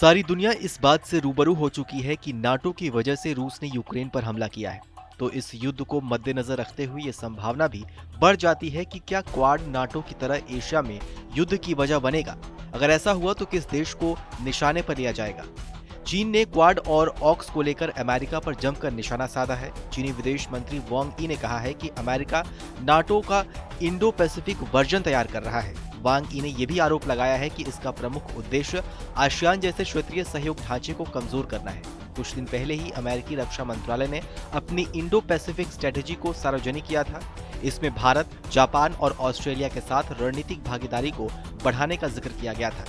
सारी दुनिया इस बात से रूबरू हो चुकी है कि नाटो की वजह से रूस ने यूक्रेन पर हमला किया है। तो इस युद्ध को मद्देनजर रखते हुए ये संभावना भी बढ़ जाती है कि क्या क्वाड नाटो की तरह एशिया में युद्ध की वजह बनेगा। अगर ऐसा हुआ तो किस देश को निशाने पर लिया जाएगा। चीन ने क्वाड और ऑक्स को लेकर अमेरिका पर जमकर निशाना साधा है। चीनी विदेश मंत्री वांग यी ने कहा है कि अमेरिका नाटो का इंडो पैसिफिक वर्जन तैयार कर रहा है। वांग यी ने यह भी आरोप लगाया है कि इसका प्रमुख उद्देश्य आसियान जैसे क्षेत्रीय सहयोग ढांचे को कमजोर करना है। कुछ दिन पहले ही अमेरिकी रक्षा मंत्रालय ने अपनी इंडो पैसिफिक स्ट्रेटेजी को सार्वजनिक किया था। इसमें भारत, जापान और ऑस्ट्रेलिया के साथ रणनीतिक भागीदारी को बढ़ाने का जिक्र किया गया था।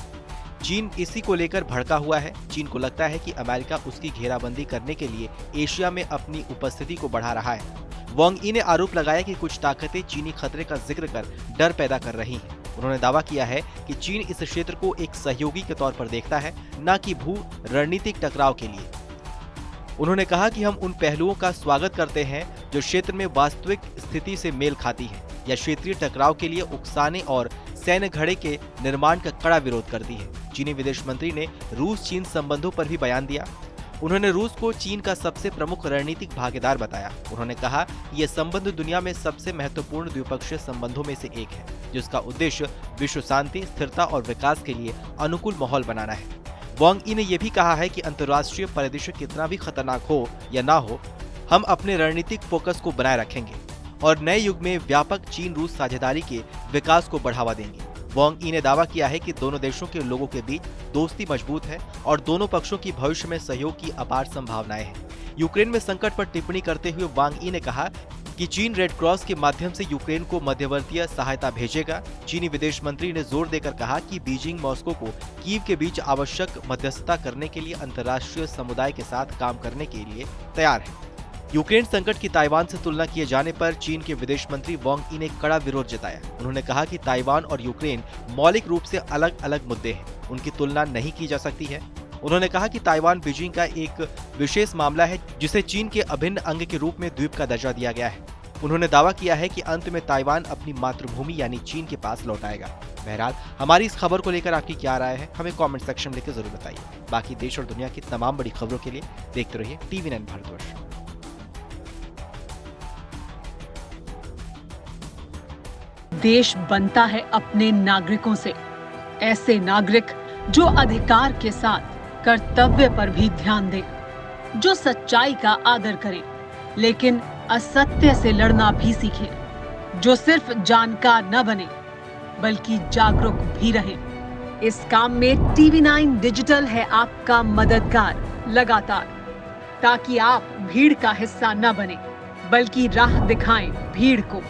चीन इसी को लेकर भड़का हुआ है। चीन को लगता है कि अमेरिका उसकी घेराबंदी करने के लिए एशिया में अपनी उपस्थिति को बढ़ा रहा है। वांग यी ने आरोप लगाया कि कुछ ताकतें चीनी खतरे का जिक्र कर डर पैदा कर रही हैं। उन्होंने दावा किया है कि चीन इस क्षेत्र को एक सहयोगी के तौर पर देखता है, न कि भू रणनीतिक टकराव के लिए। उन्होंने कहा कि हम उन पहलुओं का स्वागत करते हैं जो क्षेत्र में वास्तविक स्थिति से मेल खाती है या क्षेत्रीय टकराव के लिए उकसाने और सैन्य घड़े के निर्माण का कड़ा विरोध करती है। चीनी विदेश मंत्री ने रूस चीन संबंधों पर भी बयान दिया। उन्होंने रूस को चीन का सबसे प्रमुख रणनीतिक भागीदार बताया। उन्होंने कहा कि यह संबंध दुनिया में सबसे महत्वपूर्ण द्विपक्षीय संबंधों में से एक है, जिसका उद्देश्य विश्व शांति, स्थिरता और विकास के लिए अनुकूल माहौल बनाना है। वांग यी ने यह भी कहा है कि अंतर्राष्ट्रीय परिदृश्य कितना भी खतरनाक हो या ना हो, हम अपने रणनीतिक फोकस को बनाए रखेंगे और नए युग में व्यापक चीन रूस साझेदारी के विकास को बढ़ावा देंगे। वांग यी ने दावा किया है कि दोनों देशों के लोगों के बीच दोस्ती मजबूत है और दोनों पक्षों की भविष्य में सहयोग की अपार संभावनाएं हैं। यूक्रेन में संकट पर टिप्पणी करते हुए वांग यी ने कहा कि चीन रेड क्रॉस के माध्यम से यूक्रेन को मध्यवर्तीय सहायता भेजेगा। चीनी विदेश मंत्री ने जोर देकर कहा कि बीजिंग मॉस्को को कीव के बीच आवश्यक मध्यस्थता करने के लिए अंतर्राष्ट्रीय समुदाय के साथ काम करने के लिए तैयार है। यूक्रेन संकट की ताइवान से तुलना किए जाने पर चीन के विदेश मंत्री वांग यी ने कड़ा विरोध जताया। उन्होंने कहा कि ताइवान और यूक्रेन मौलिक रूप से अलग अलग मुद्दे हैं, उनकी तुलना नहीं की जा सकती है। उन्होंने कहा कि ताइवान बीजिंग का एक विशेष मामला है जिसे चीन के अभिन्न अंग के रूप में द्वीप का दर्जा दिया गया है। उन्होंने दावा किया है कि अंत में ताइवान अपनी मातृभूमि यानी चीन के पास लौट आएगा। बहरहाल, हमारी इस खबर को लेकर आपकी क्या राय है, हमें कमेंट सेक्शन में लिखकर जरूर बताइए। बाकी देश और दुनिया की तमाम बड़ी खबरों के लिए देखते रहिए TV9 भारतवर्ष। देश बनता है अपने नागरिकों से। ऐसे नागरिक जो अधिकार के साथ कर्तव्य पर भी ध्यान दें, जो सच्चाई का आदर करें लेकिन असत्य से लड़ना भी सीखें, जो सिर्फ जानकार न बने बल्कि जागरूक भी रहें। इस काम में TV9 डिजिटल है आपका मददगार लगातार, ताकि आप भीड़ का हिस्सा न बने बल्कि राह दिखाएं भीड़ को।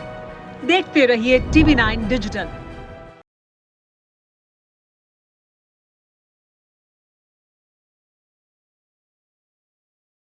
देखते रहिए TV9 डिजिटल।